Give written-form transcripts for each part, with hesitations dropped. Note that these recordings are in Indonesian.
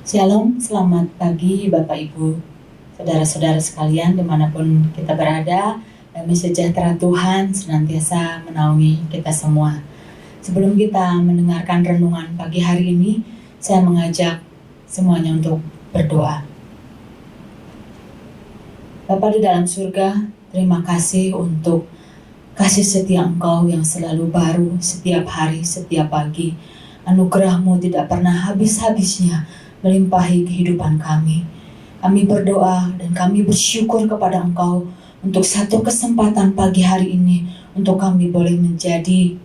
Shalom, selamat pagi Bapak Ibu, saudara-saudara sekalian dimanapun kita berada. Damai sejahtera Tuhan senantiasa menaungi kita semua. Sebelum kita mendengarkan renungan pagi hari ini, saya mengajak semuanya untuk berdoa. Bapa di dalam surga, terima kasih untuk kasih setia Engkau yang selalu baru setiap hari, setiap pagi. Anugerah-Mu tidak pernah habis-habisnya melimpahi kehidupan kami. Kami berdoa dan kami bersyukur kepada Engkau untuk satu kesempatan pagi hari ini untuk kami boleh menjadi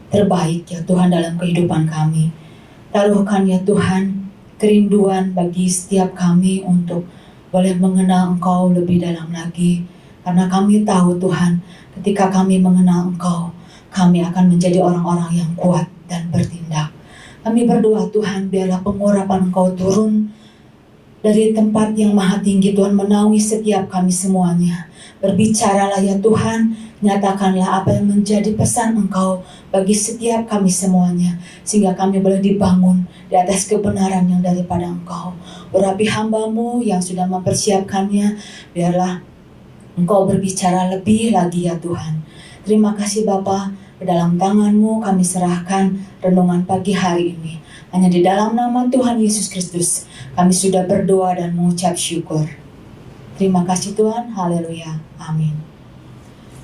terbaik ya Tuhan dalam kehidupan kami. Taruhkan ya Tuhan kerinduan bagi setiap kami untuk boleh mengenal Engkau lebih dalam lagi. Karena kami tahu Tuhan, ketika kami mengenal Engkau, kami akan menjadi orang-orang yang kuat dan bertindak. Kami berdoa Tuhan, biarlah pengurapan Engkau turun dari tempat yang maha tinggi Tuhan, menaungi setiap kami semuanya. Berbicaralah ya Tuhan, nyatakanlah apa yang menjadi pesan Engkau bagi setiap kami semuanya, sehingga kami boleh dibangun di atas kebenaran yang daripada Engkau. Urapi hamba-Mu yang sudah mempersiapkannya, biarlah Engkau berbicara lebih lagi ya Tuhan. Terima kasih Bapa, ke dalam tangan-Mu kami serahkan renungan pagi hari ini. Hanya di dalam nama Tuhan Yesus Kristus kami sudah berdoa dan mengucap syukur. Terima kasih Tuhan, haleluya, amin.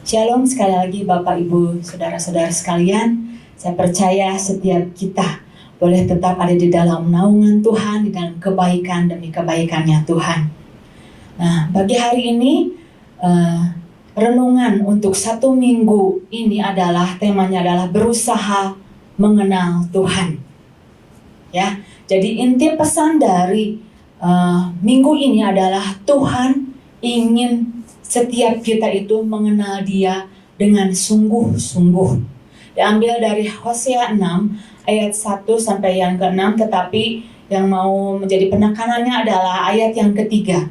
Shalom sekali lagi Bapak Ibu, saudara-saudara sekalian. Saya percaya setiap kita boleh tetap ada di dalam naungan Tuhan, di dalam kebaikan demi kebaikannya Tuhan. Nah, pagi hari ini renungan untuk 1 minggu ini adalah temanya adalah berusaha mengenal Tuhan. Ya, jadi inti pesan dari minggu ini adalah Tuhan ingin setiap kita itu mengenal Dia dengan sungguh-sungguh. Diambil dari Hosea 6 ayat 1 sampai yang ke-6, tetapi yang mau menjadi penekanannya adalah ayat yang ketiga.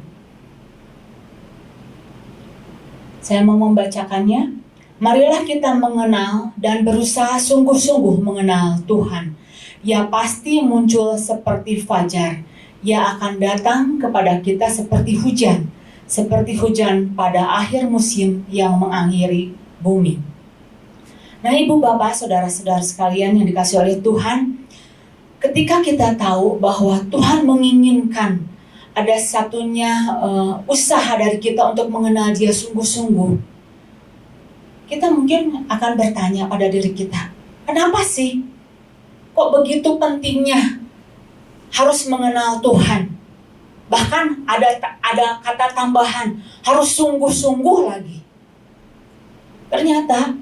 Saya mau membacakannya. Marilah kita mengenal dan berusaha sungguh-sungguh mengenal Tuhan. Ia pasti muncul seperti fajar. Ia akan datang kepada kita seperti hujan pada akhir musim yang mengakhiri bumi. Nah, Ibu Bapak, saudara-saudara sekalian yang dikasihi oleh Tuhan, ketika kita tahu bahwa Tuhan menginginkan ada satunya usaha dari kita untuk mengenal Dia sungguh-sungguh, kita mungkin akan bertanya pada diri kita, kenapa sih kok begitu pentingnya harus mengenal Tuhan? Bahkan ada kata tambahan, harus sungguh-sungguh lagi. Ternyata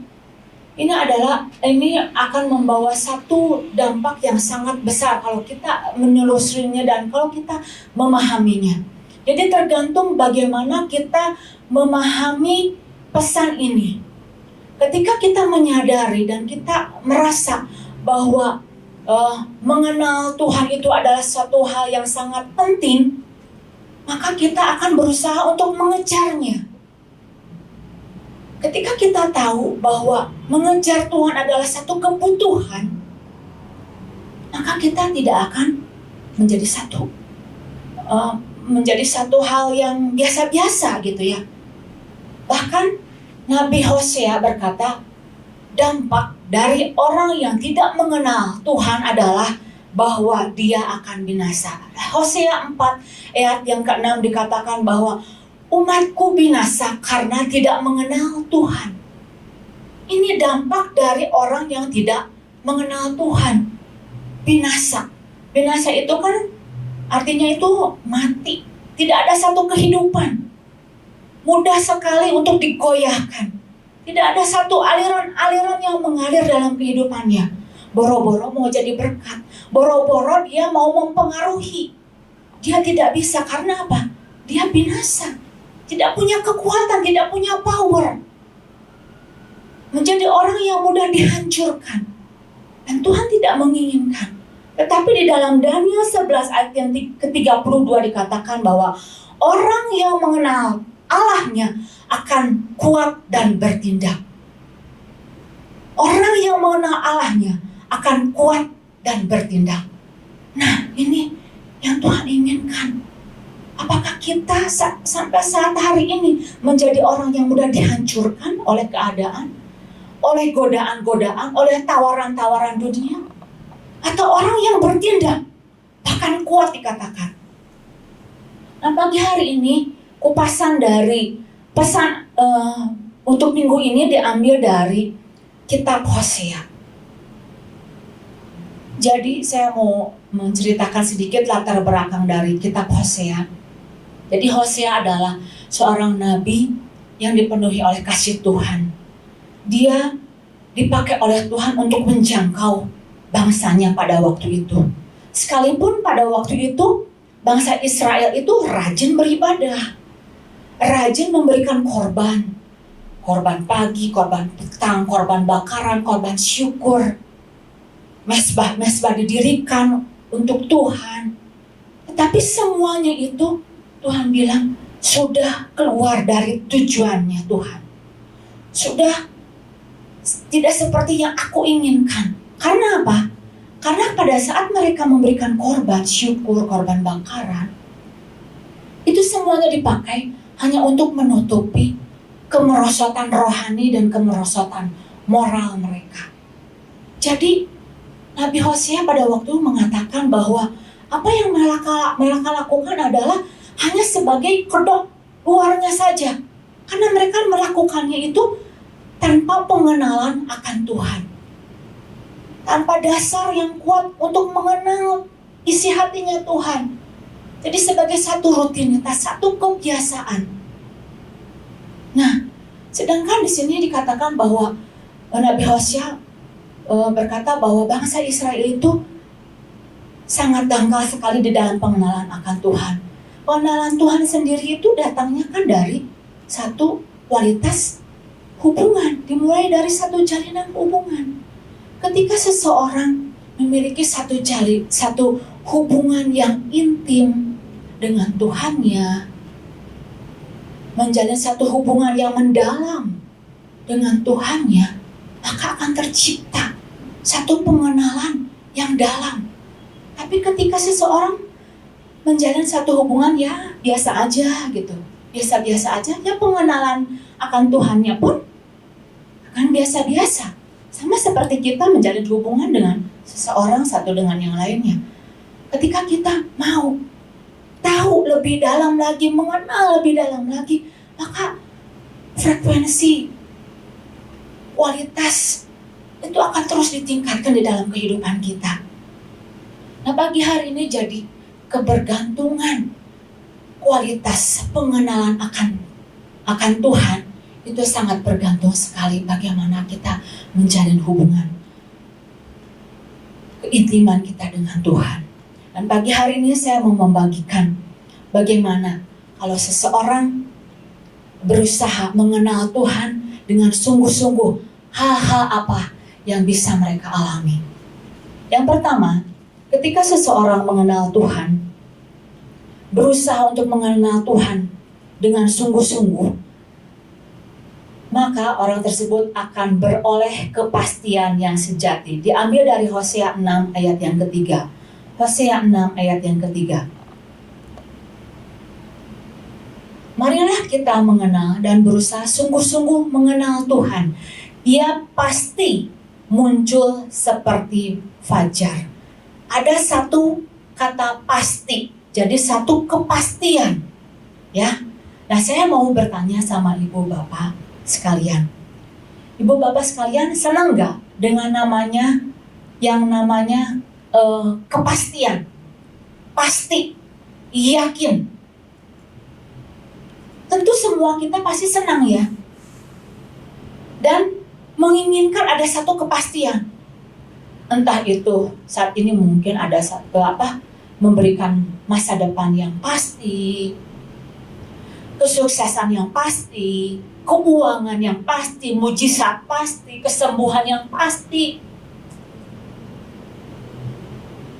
ini akan membawa satu dampak yang sangat besar kalau kita menelusurinya dan kalau kita memahaminya. Jadi tergantung bagaimana kita memahami pesan ini. Ketika kita menyadari dan kita merasa bahwa mengenal Tuhan itu adalah suatu hal yang sangat penting, maka kita akan berusaha untuk mengejarnya. Ketika kita tahu bahwa mengejar Tuhan adalah satu kebutuhan, maka kita tidak akan menjadi satu hal yang biasa-biasa gitu ya. Bahkan Nabi Hosea berkata, dampak dari orang yang tidak mengenal Tuhan adalah bahwa dia akan binasa. Hosea 4 ayat yang ke-6 dikatakan bahwa umatku binasa karena tidak mengenal Tuhan. Ini dampak dari orang yang tidak mengenal Tuhan. Binasa. Binasa itu kan artinya itu mati. Tidak ada satu kehidupan. Mudah sekali untuk digoyahkan. Tidak ada satu aliran-aliran yang mengalir dalam kehidupannya. Boro-boro mau jadi berkat. Boro-boro dia mau mempengaruhi. Dia tidak bisa karena apa? Dia binasa. Tidak punya kekuatan, tidak punya power. Menjadi orang yang mudah dihancurkan. Dan Tuhan tidak menginginkan. Tetapi di dalam Daniel 11 ayat yang ke-32 dikatakan bahwa orang yang mengenal Allahnya akan kuat dan bertindak. Orang yang mengenal Allahnya akan kuat dan bertindak. Nah, ini yang Tuhan inginkan. Apakah kita sampai saat hari ini menjadi orang yang mudah dihancurkan oleh keadaan, oleh godaan-godaan, oleh tawaran-tawaran dunia? Atau orang yang bertindak, bahkan kuat dikatakan? Nah, pagi hari ini kupasan dari pesan untuk minggu ini diambil dari kitab Hosea. Jadi saya mau menceritakan sedikit latar belakang dari kitab Hosea. Jadi Hosea adalah seorang nabi yang dipenuhi oleh kasih Tuhan. Dia dipakai oleh Tuhan untuk menjangkau bangsanya pada waktu itu. Sekalipun pada waktu itu bangsa Israel itu rajin beribadah, rajin memberikan korban. Korban pagi, korban petang, korban bakaran, korban syukur. Mesbah-mesbah didirikan untuk Tuhan. Tetapi semuanya itu Tuhan bilang sudah keluar dari tujuannya Tuhan. Sudah tidak seperti yang aku inginkan. Karena apa? Karena pada saat mereka memberikan korban syukur, korban bakaran, itu semuanya dipakai hanya untuk menutupi kemerosotan rohani dan kemerosotan moral mereka. Jadi Nabi Hosea pada waktu mengatakan bahwa apa yang mereka lakukan adalah hanya sebagai kedok luarnya saja. Karena mereka melakukannya itu tanpa pengenalan akan Tuhan. Tanpa dasar yang kuat untuk mengenal isi hatinya Tuhan. Jadi sebagai satu rutinitas, satu kebiasaan. Nah, sedangkan di sini dikatakan bahwa Nabi Hosea berkata bahwa bangsa Israel itu sangat dangkal sekali di dalam pengenalan akan Tuhan. Pengenalan Tuhan sendiri itu datangnya kan dari satu kualitas hubungan, dimulai dari satu jalinan hubungan. Ketika seseorang memiliki satu hubungan yang intim dengan Tuhannya, menjalin satu hubungan yang mendalam dengan Tuhannya, maka akan tercipta satu pengenalan yang dalam. Tapi ketika seseorang menjalin satu hubungan ya biasa aja gitu, biasa-biasa aja, ya pengenalan akan Tuhannya pun akan biasa-biasa. Sama seperti kita menjalin hubungan dengan seseorang satu dengan yang lainnya. Ketika kita mau tahu lebih dalam lagi, mengenal lebih dalam lagi, maka frekuensi, kualitas itu akan terus ditingkatkan di dalam kehidupan kita. Nah, pagi hari ini jadi kebergantungan kualitas pengenalan akan Tuhan itu sangat bergantung sekali bagaimana kita menjalin hubungan keintiman kita dengan Tuhan. Dan pagi hari ini saya mau membagikan bagaimana kalau seseorang berusaha mengenal Tuhan dengan sungguh-sungguh, hal-hal apa yang bisa mereka alami. Yang pertama, ketika seseorang mengenal Tuhan, berusaha untuk mengenal Tuhan dengan sungguh-sungguh, maka orang tersebut akan beroleh kepastian yang sejati. Diambil dari Hosea 6 ayat yang ketiga. Hosea 6 ayat yang ketiga. Marilah kita mengenal dan berusaha sungguh-sungguh mengenal Tuhan. Ia pasti muncul seperti fajar. Ada satu kata pasti, jadi satu kepastian, ya. Nah, saya mau bertanya sama ibu bapak sekalian. Ibu bapak sekalian senang nggak dengan yang namanya kepastian, pasti, yakin? Tentu semua kita pasti senang ya, dan menginginkan ada satu kepastian. Entah itu saat ini mungkin ada memberikan masa depan yang pasti, kesuksesan yang pasti, keuangan yang pasti, mujizat pasti, kesembuhan yang pasti.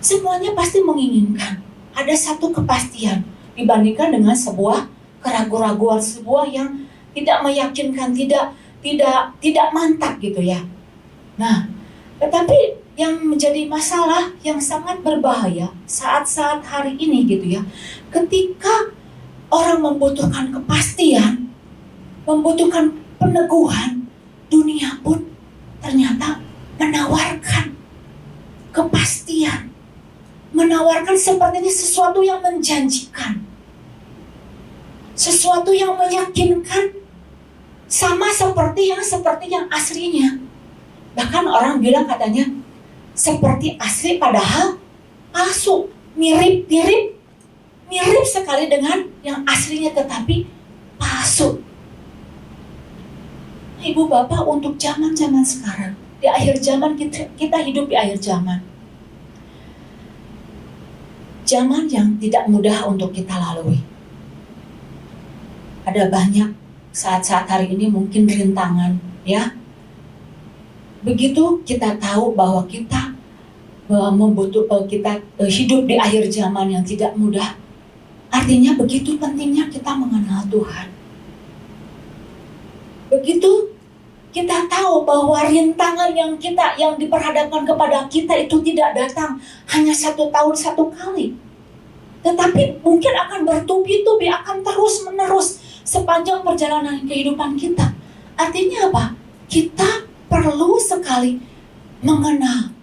Semuanya pasti menginginkan ada satu kepastian dibandingkan dengan sebuah keraguan-raguan, sebuah yang tidak meyakinkan, tidak mantap gitu ya. Nah, tetapi yang menjadi masalah yang sangat berbahaya saat-saat hari ini gitu ya. Ketika orang membutuhkan kepastian, membutuhkan peneguhan, dunia pun ternyata menawarkan kepastian, menawarkan sepertinya sesuatu yang menjanjikan, sesuatu yang meyakinkan, sama seperti yang aslinya. Bahkan orang bilang katanya seperti asli padahal palsu, mirip sekali dengan yang aslinya tetapi palsu. Ibu bapak, untuk zaman sekarang, di akhir zaman, kita hidup di akhir zaman yang tidak mudah untuk kita lalui. Ada banyak saat-saat hari ini mungkin rintangan ya. Begitu kita tahu bahwa kita hidup di akhir zaman yang tidak mudah, artinya begitu pentingnya kita mengenal Tuhan. Begitu kita tahu bahwa rintangan yang diperhadapkan kepada kita itu tidak datang hanya 1 tahun 1 kali, tetapi mungkin akan bertubi-tubi, akan terus-menerus sepanjang perjalanan kehidupan kita. Artinya apa? Kita perlu sekali mengenal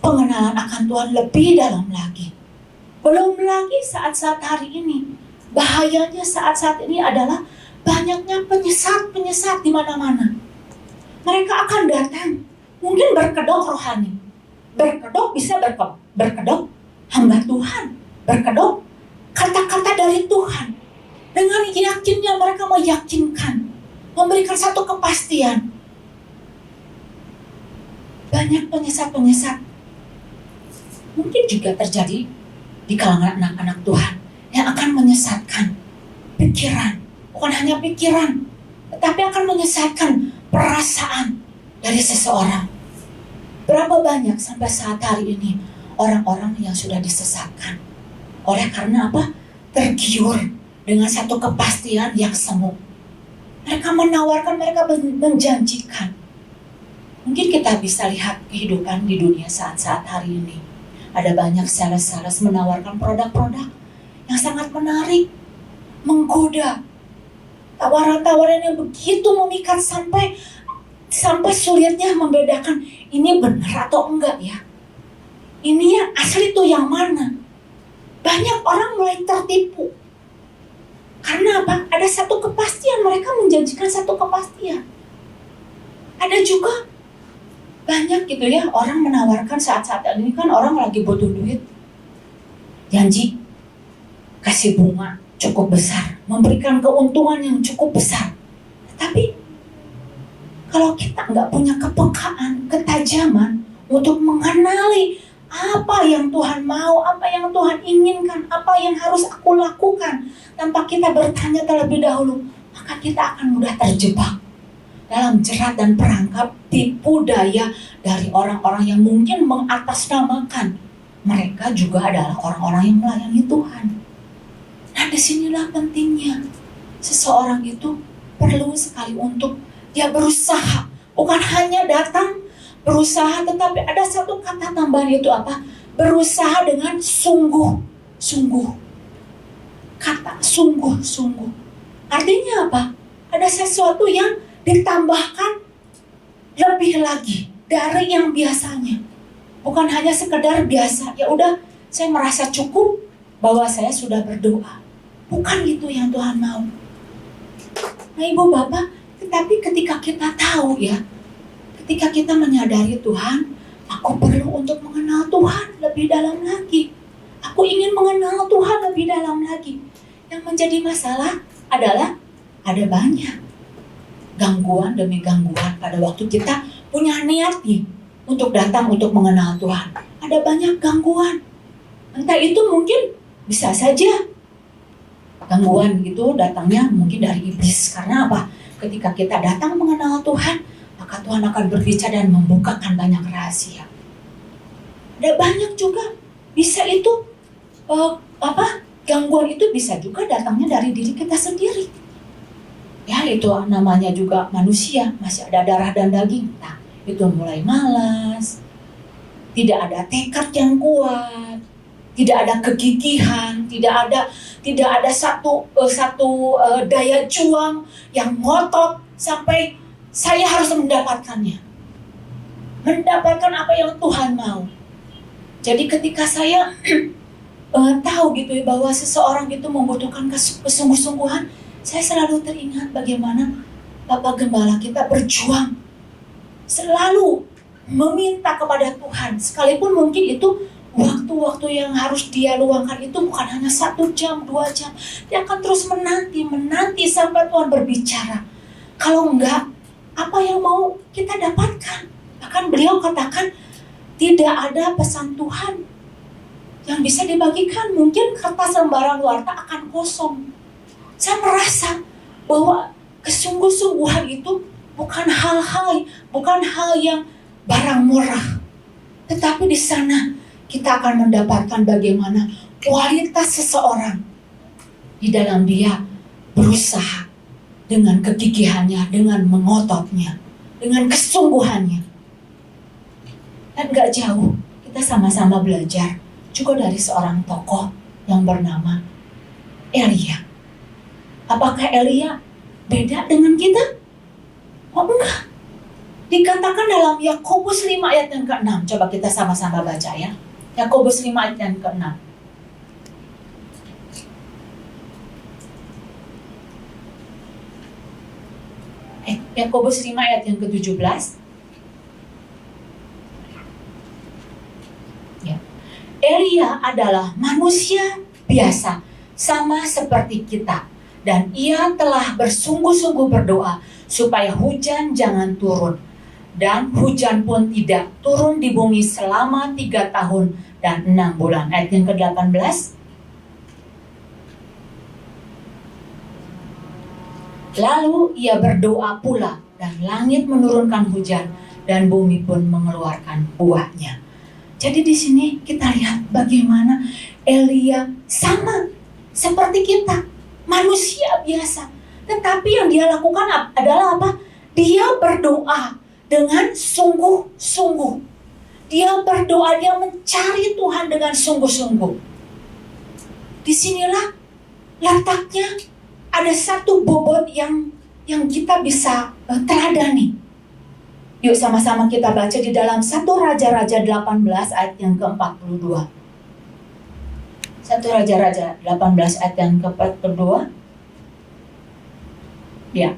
pengenalan akan Tuhan lebih dalam lagi. Belum lagi saat-saat hari ini. Bahayanya saat-saat ini adalah banyaknya penyesat di mana-mana. Mereka akan datang, mungkin berkedok rohani. Berkedok bisa berkedok hamba Tuhan. Berkedok kata-kata dari Tuhan. Dengan yakinnya mereka meyakinkan, memberikan satu kepastian. Banyak penyesat mungkin juga terjadi di kalangan anak-anak Tuhan yang akan menyesatkan pikiran, bukan hanya pikiran, tetapi akan menyesatkan perasaan dari seseorang. Berapa banyak sampai saat hari ini orang-orang yang sudah disesatkan oleh karena apa? Tergiur dengan satu kepastian yang semu. Mereka menawarkan, mereka menjanjikan. Mungkin kita bisa lihat kehidupan di dunia saat-saat hari ini. Ada banyak sales menawarkan produk-produk yang sangat menarik, menggoda. Tawaran-tawaran yang begitu memikat sampai sulitnya membedakan ini benar atau enggak ya. Ini yang asli itu yang mana? Banyak orang mulai tertipu. Karena apa? Ada satu kepastian, mereka menjanjikan satu kepastian. Ada juga banyak gitu ya, orang menawarkan saat-saat ini kan orang lagi butuh duit. Janji kasih bunga cukup besar, memberikan keuntungan yang cukup besar. Tapi kalau kita nggak punya kepekaan, ketajaman untuk mengenali apa yang Tuhan mau, apa yang Tuhan inginkan, apa yang harus aku lakukan, tanpa kita bertanya terlebih dahulu, maka kita akan mudah terjebak dalam jerat dan perangkap tipu daya dari orang-orang yang mungkin mengatasnamakan mereka juga adalah orang-orang yang melayani Tuhan. Nah, disinilah pentingnya seseorang itu perlu sekali untuk dia berusaha, bukan hanya datang berusaha, tetapi ada satu kata tambahan, itu apa? Berusaha dengan sungguh-sungguh. Kata sungguh-sungguh artinya apa? Ada sesuatu yang ditambahkan lebih lagi dari yang biasanya. Bukan hanya sekedar biasa, ya udah saya merasa cukup bahwa saya sudah berdoa. Bukan itu yang Tuhan mau. Nah, Ibu Bapak, tetapi ketika kita tahu ya, ketika kita menyadari Tuhan, aku perlu untuk mengenal Tuhan lebih dalam lagi. Aku ingin mengenal Tuhan lebih dalam lagi. Yang menjadi masalah adalah ada banyak gangguan demi gangguan pada waktu kita punya niat nih untuk datang untuk mengenal Tuhan. Ada banyak gangguan. Entah itu mungkin bisa saja gangguan itu datangnya mungkin dari iblis. Karena apa? Ketika kita datang mengenal Tuhan, maka Tuhan akan berbicara dan membukakan banyak rahasia. Ada banyak juga bisa itu gangguan itu bisa juga datangnya dari diri kita sendiri. Ya, itu namanya juga manusia, masih ada darah dan daging. Nah, itu mulai malas, tidak ada tekad yang kuat, tidak ada kegigihan, tidak ada satu daya juang yang ngotot sampai saya harus mendapatkannya, mendapatkan apa yang Tuhan mau. Jadi ketika saya tahu gitu ya bahwa seseorang itu membutuhkan kesungguh-sungguhan, saya selalu teringat bagaimana Bapak Gembala kita berjuang, selalu meminta kepada Tuhan, sekalipun mungkin itu waktu-waktu yang harus dia luangkan itu bukan hanya 1 jam, 2 jam. Dia akan terus menanti sampai Tuhan berbicara. Kalau enggak, apa yang mau kita dapatkan? Bahkan beliau katakan, tidak ada pesan Tuhan yang bisa dibagikan. Mungkin kertas lembaran warta akan kosong. Saya merasa bahwa kesungguh-sungguhan itu bukan hal yang barang murah. Tetapi di sana kita akan mendapatkan bagaimana kualitas seseorang di dalam dia berusaha dengan kegigihannya, dengan mengototnya, dengan kesungguhannya. Dan gak jauh, kita sama-sama belajar juga dari seorang tokoh yang bernama Elia. Apakah Elia beda dengan kita? Oh enggak. Dikatakan dalam Yakobus 5 ayat yang ke-6. Coba kita sama-sama baca ya. Yakobus 5 ayat yang ke-6. Yakobus 5 ayat yang ke-17. Ya. Elia adalah manusia biasa, sama seperti kita. Dan ia telah bersungguh-sungguh berdoa supaya hujan jangan turun. Dan hujan pun tidak turun di bumi selama 3 tahun dan 6 bulan. Ayat yang ke-18. Lalu ia berdoa pula dan langit menurunkan hujan dan bumi pun mengeluarkan buahnya. Jadi di sini kita lihat bagaimana Elia sama seperti kita, manusia biasa. Tetapi yang dia lakukan adalah apa? Dia berdoa dengan sungguh-sungguh. Dia berdoa, dia mencari Tuhan dengan sungguh-sungguh. Disinilah letaknya ada satu bobot yang kita bisa teladani. Yuk sama-sama kita baca di dalam 1 Raja-Raja 18 ayat yang ke-42. 1 Raja-Raja 18 ayat yang ke-42. Ya.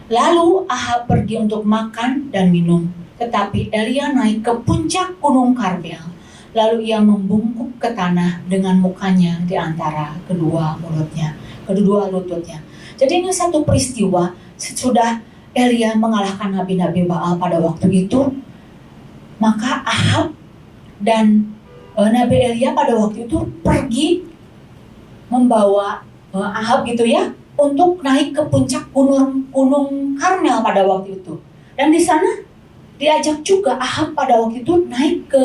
Lalu Ahab pergi untuk makan dan minum, tetapi Elia naik ke puncak gunung Karmel. Lalu ia membungkuk ke tanah dengan mukanya di antara kedua lututnya. Jadi ini satu peristiwa sesudah Elia mengalahkan nabi-nabi Baal pada waktu itu. Maka Ahab dan Nabi Elia pada waktu itu pergi membawa Ahab gitu ya, untuk naik ke puncak gunung Karmel pada waktu itu. Dan di sana diajak juga Ahab pada waktu itu naik ke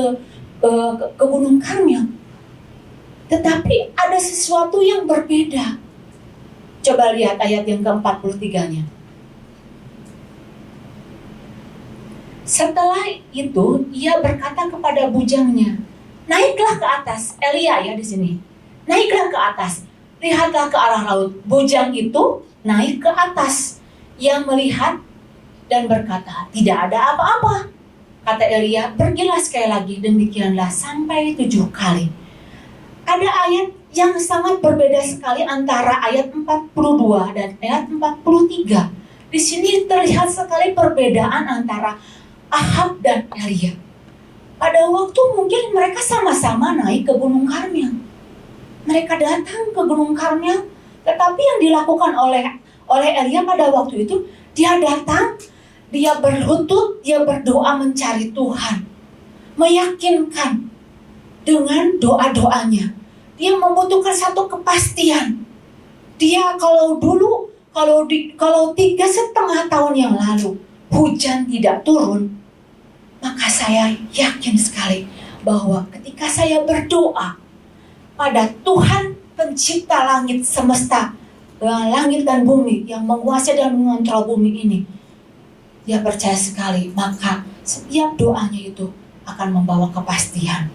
gunung Karmel. Tetapi ada sesuatu yang berbeda. Coba lihat ayat yang ke-43-nya. Setelah itu ia berkata kepada bujangnya, naiklah ke atas. Elia ya di sini. Naiklah ke atas. Lihatlah ke arah laut. Bujang itu naik ke atas. Ia melihat dan berkata, tidak ada apa-apa. Kata Elia, pergilah sekali lagi. Demikianlah sampai 7 kali. Ada ayat yang sangat berbeda sekali antara ayat 42 dan ayat 43. Di sini terlihat sekali perbedaan antara Ahab dan Elia. Pada waktu mungkin mereka sama-sama naik ke gunung Karmel. Mereka datang ke gunung Karmel, tetapi yang dilakukan oleh Elia pada waktu itu, dia datang, dia berlutut, dia berdoa mencari Tuhan, meyakinkan dengan doa-doanya. Dia membutuhkan satu kepastian. Dia kalau 3,5 tahun yang lalu hujan tidak turun, maka saya yakin sekali bahwa ketika saya berdoa pada Tuhan pencipta langit semesta, langit dan bumi, yang menguasai dan mengontrol bumi ini, dia percaya sekali, maka setiap doanya itu akan membawa kepastian.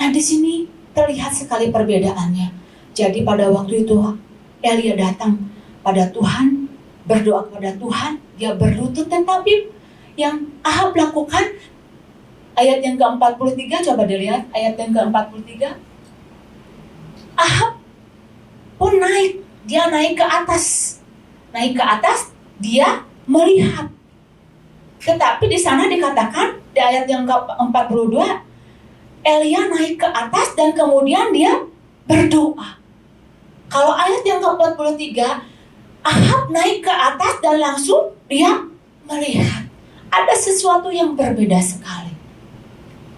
Nah, di sini terlihat sekali perbedaannya. Jadi pada waktu itu Elia datang pada Tuhan, berdoa kepada Tuhan, dia berlutut, tetapi yang Ahab lakukan, ayat yang ke-43, coba dilihat ayat yang ke-43. Ahab pun naik, dia naik ke atas. Naik ke atas, dia melihat. Tetapi di sana dikatakan, di ayat yang ke-42, Elia naik ke atas dan kemudian dia berdoa. Kalau ayat yang ke-43, Ahab naik ke atas dan langsung dia melihat. Ada sesuatu yang berbeda sekali.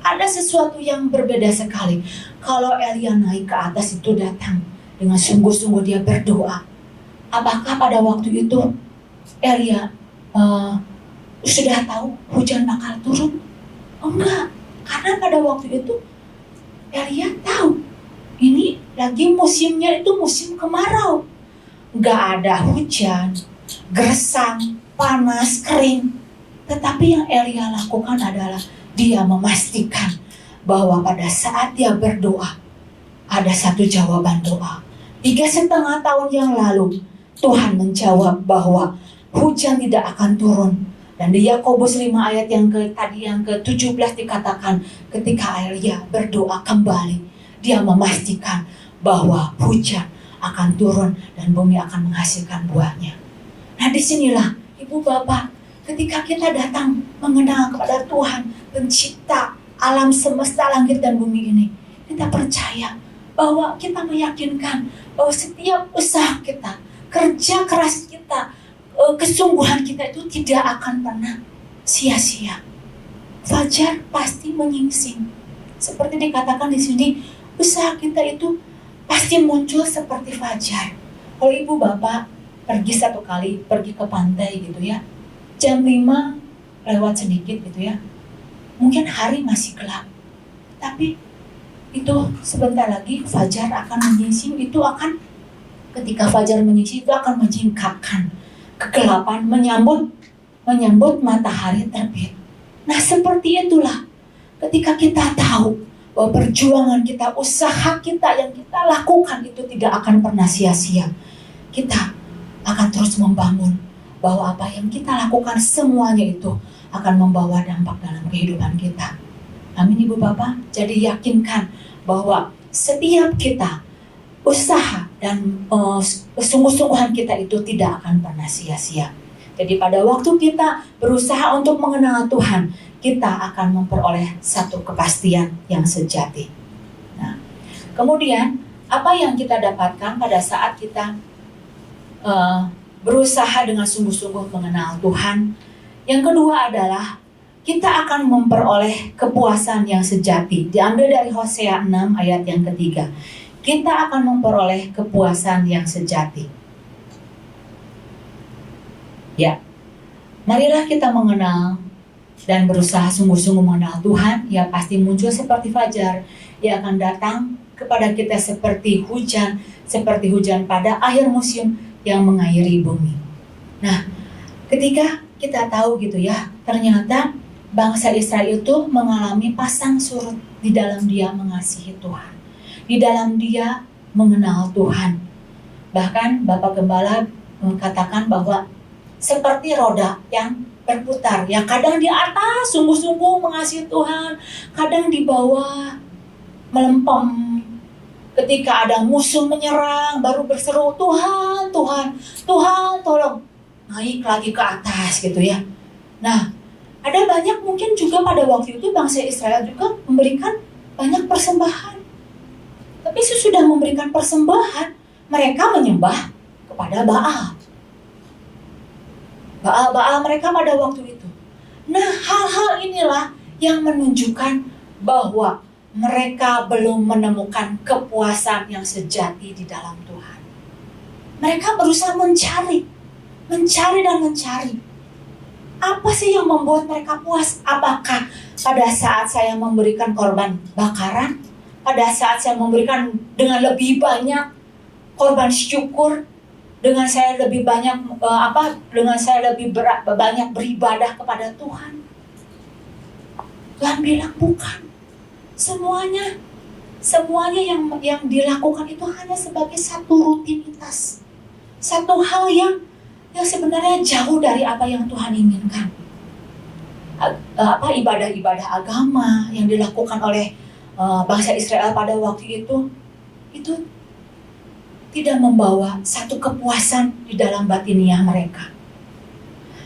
Ada sesuatu yang berbeda sekali. Kalau Elia naik ke atas itu datang dengan sungguh-sungguh dia berdoa. Apakah pada waktu itu Elia sudah tahu hujan bakal turun? Enggak. Karena pada waktu itu Elia tahu ini lagi musimnya itu musim kemarau. Enggak ada hujan, gersang, panas, kering. Tetapi yang Elia lakukan adalah dia memastikan bahwa pada saat dia berdoa ada satu jawaban doa. 3,5 tahun yang lalu Tuhan menjawab bahwa hujan tidak akan turun. Dan di Yakobus 5 ayat yang ke-17 dikatakan ketika Elia berdoa kembali, dia memastikan bahwa hujan akan turun dan bumi akan menghasilkan buahnya. Nah, disinilah Ibu Bapak, ketika kita datang mengenal kepada Tuhan, pencipta alam semesta langit dan bumi ini, kita percaya bahwa kita meyakinkan bahwa setiap usaha kita, kerja keras kita, kesungguhan kita itu tidak akan pernah sia-sia. Fajar pasti menyingsing. Seperti dikatakan di sini, usaha kita itu pasti muncul seperti fajar. Kalau Ibu Bapak pergi satu kali, pergi ke pantai gitu ya, jam 5 lewat sedikit gitu ya, mungkin hari masih gelap, tapi itu sebentar lagi fajar akan menyingsing. Itu akan, ketika fajar menyingsing itu akan menyingkapkan kegelapan, menyambut matahari terbit. Nah, seperti itulah ketika kita tahu bahwa perjuangan kita, usaha kita yang kita lakukan itu tidak akan pernah sia-sia. Kita akan terus membangun bahwa apa yang kita lakukan semuanya itu akan membawa dampak dalam kehidupan kita. Amin Ibu Bapak. Jadi yakinkan bahwa setiap kita usaha dan sungguh-sungguhan kita itu tidak akan pernah sia-sia. Jadi pada waktu kita berusaha untuk mengenal Tuhan, kita akan memperoleh satu kepastian yang sejati. Nah, kemudian apa yang kita dapatkan pada saat kita berusaha dengan sungguh-sungguh mengenal Tuhan? Yang kedua adalah kita akan memperoleh kepuasan yang sejati. Diambil dari Hosea 6 ayat yang ketiga. Kita akan memperoleh kepuasan yang sejati. Ya, marilah kita mengenal dan berusaha sungguh-sungguh mengenal Tuhan. Ya, pasti muncul seperti fajar. Ia akan datang kepada kita seperti hujan pada akhir musim yang mengairi bumi. Nah, ketika kita tahu gitu ya, ternyata bangsa Israel itu mengalami pasang surut di dalam dia mengasihi Tuhan, di dalam dia mengenal Tuhan. Bahkan Bapak Gembala mengatakan bahwa seperti roda yang berputar, yang kadang di atas sungguh-sungguh mengasihi Tuhan, kadang di bawah melempem. Ketika ada musuh menyerang, baru berseru, Tuhan, Tuhan, Tuhan tolong, naik lagi ke atas gitu ya. Nah, ada banyak mungkin juga pada waktu itu bangsa Israel juga memberikan banyak persembahan. Tapi sesudah memberikan persembahan, mereka menyembah kepada Baal. Baal mereka pada waktu itu. Nah, hal-hal inilah yang menunjukkan bahwa mereka belum menemukan kepuasan yang sejati di dalam Tuhan. Mereka berusaha mencari dan mencari. Apa sih yang membuat mereka puas? Apakah pada saat saya memberikan korban bakaran, pada saat saya memberikan dengan lebih banyak korban syukur, dengan saya lebih banyak banyak beribadah kepada Tuhan? Tuhan bilang bukan. Semuanya yang dilakukan itu hanya sebagai satu rutinitas, satu hal yang sebenarnya jauh dari apa yang Tuhan inginkan. Ibadah-ibadah agama yang dilakukan oleh bangsa Israel pada waktu itu tidak membawa satu kepuasan di dalam batiniah mereka.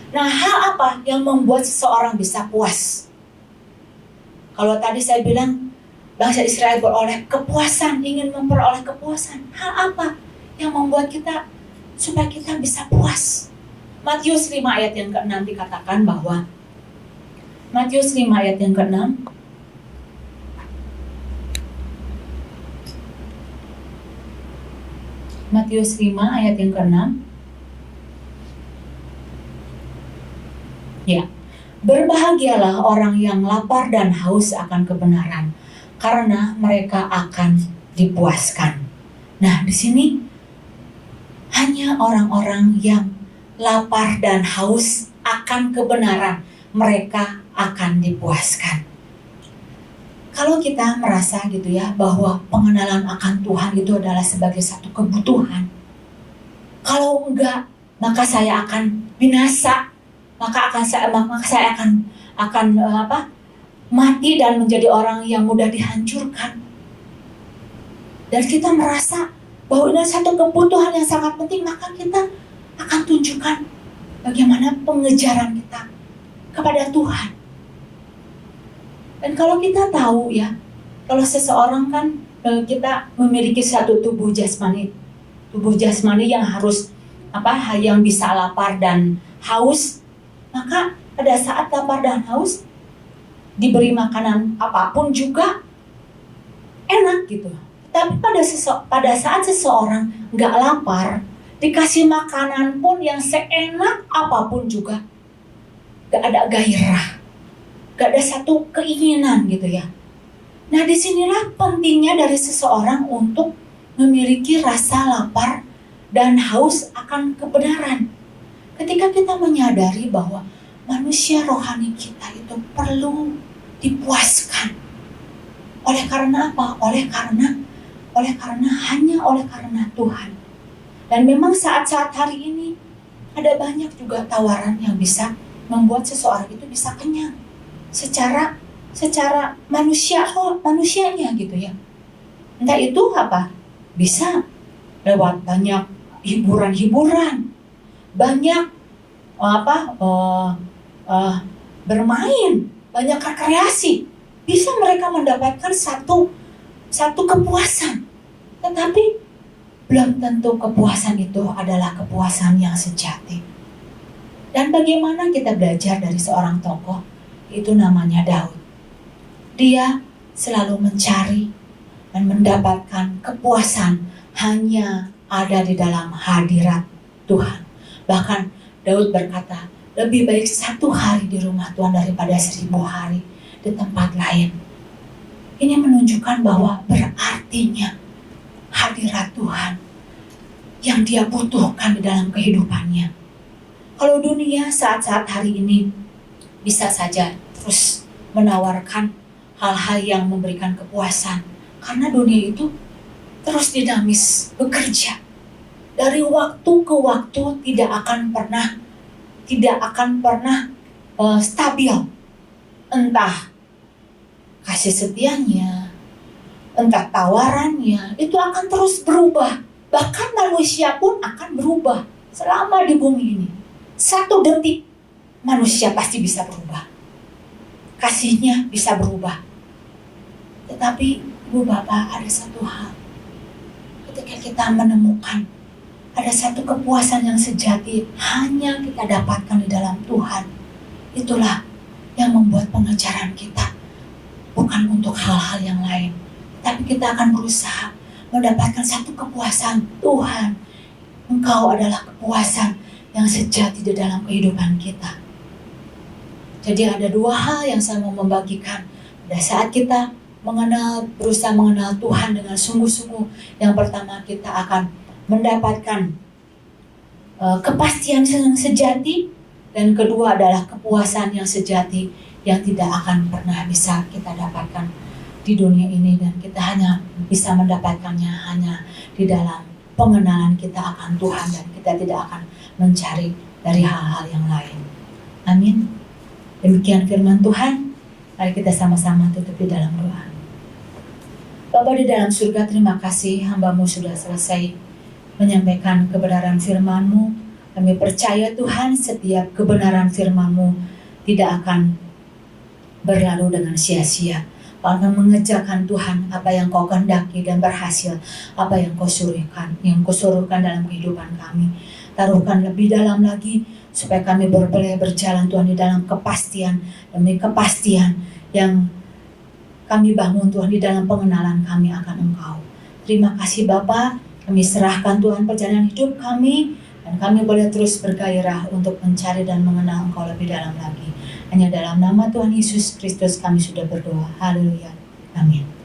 Nah, hal apa yang membuat seseorang bisa puas? Kalau tadi saya bilang bangsa Israel beroleh kepuasan, ingin memperoleh kepuasan. Hal apa yang membuat kita supaya kita bisa puas? Matius 5 ayat yang ke-6 dikatakan bahwa Matius 5 ayat yang ke-6, Matius 5 ayat yang ke-6. Ya. Berbahagialah orang yang lapar dan haus akan kebenaran, karena mereka akan dipuaskan. Nah, di sini hanya orang-orang yang lapar dan haus akan kebenaran, mereka akan dipuaskan. Kalau kita merasa gitu ya, bahwa pengenalan akan Tuhan itu adalah sebagai satu kebutuhan. Kalau enggak, maka saya akan binasa. Maka saya akan mati dan menjadi orang yang mudah dihancurkan. Dan kita merasa bahwa ini satu kebutuhan yang sangat penting, maka kita akan tunjukkan bagaimana pengejaran kita kepada Tuhan. Dan kalau kita tahu ya, kalau seseorang kan kita memiliki satu tubuh jasmani yang harus yang bisa lapar dan haus. Maka pada saat lapar dan haus, diberi makanan apapun juga enak gitu. Tapi pada saat seseorang nggak lapar, dikasih makanan pun yang seenak apapun juga, nggak ada gairah, nggak ada satu keinginan gitu ya. Nah, disinilah pentingnya dari seseorang untuk memiliki rasa lapar dan haus akan kebenaran. Ketika kita menyadari bahwa manusia rohani kita itu perlu dipuaskan. Oleh karena apa? Oleh karena Tuhan. Dan memang saat-saat hari ini ada banyak juga tawaran yang bisa membuat seseorang itu bisa kenyang secara manusianya gitu ya. Entah itu apa? Bisa lewat banyak hiburan, banyak bermain, banyak rekreasi, bisa mereka mendapatkan satu kepuasan. Tetapi belum tentu kepuasan itu adalah kepuasan yang sejati. Dan bagaimana kita belajar dari seorang tokoh, itu namanya Daud. Dia selalu mencari dan mendapatkan kepuasan hanya ada di dalam hadirat Tuhan. Bahkan Daud berkata, lebih baik 1 hari di rumah Tuhan daripada 1000 hari di tempat lain. Ini menunjukkan bahwa berartinya hadirat Tuhan yang dia butuhkan di dalam kehidupannya. Kalau dunia saat-saat hari ini bisa saja terus menawarkan hal-hal yang memberikan kepuasan, karena dunia itu terus dinamis, bekerja. Dari waktu ke waktu tidak akan pernah stabil. Entah kasih setianya, entah tawarannya, itu akan terus berubah. Bahkan manusia pun akan berubah selama di bumi ini. 1 detik manusia pasti bisa berubah. Kasihnya bisa berubah. Tetapi Ibu Bapak, ada satu hal. Ketika kita menemukan ada satu kepuasan yang sejati hanya kita dapatkan di dalam Tuhan, itulah yang membuat pengejaran kita bukan untuk hal-hal yang lain, tapi kita akan berusaha mendapatkan satu kepuasan. Tuhan, Engkau adalah kepuasan yang sejati di dalam kehidupan kita. Jadi ada 2 hal yang saya mau membagikan. Pada saat kita berusaha mengenal Tuhan dengan sungguh-sungguh, yang pertama kita akan mendapatkan kepastian yang sejati, dan kedua adalah kepuasan yang sejati yang tidak akan pernah bisa kita dapatkan di dunia ini, dan kita hanya bisa mendapatkannya hanya di dalam pengenalan kita akan Tuhan, dan kita tidak akan mencari dari hal-hal yang lain. Amin. Demikian firman Tuhan. Mari kita sama-sama tutup di dalam doa. Bapa di dalam surga, terima kasih hamba-Mu sudah selesai menyampaikan kebenaran firman-Mu. Kami percaya Tuhan, setiap kebenaran firman-Mu tidak akan berlalu dengan sia-sia. Kau akan mengerjakan Tuhan apa yang Kau kehendaki dan berhasil apa yang Kau suruhkan dalam kehidupan kami. Taruhkan lebih dalam lagi supaya kami boleh berjalan Tuhan di dalam kepastian demi kepastian yang kami bangun Tuhan di dalam pengenalan kami akan Engkau. Terima kasih Bapa, kami serahkan Tuhan perjalanan hidup kami, dan kami boleh terus bergairah untuk mencari dan mengenal Engkau lebih dalam lagi. Hanya dalam nama Tuhan Yesus Kristus kami sudah berdoa. Haleluya. Amin.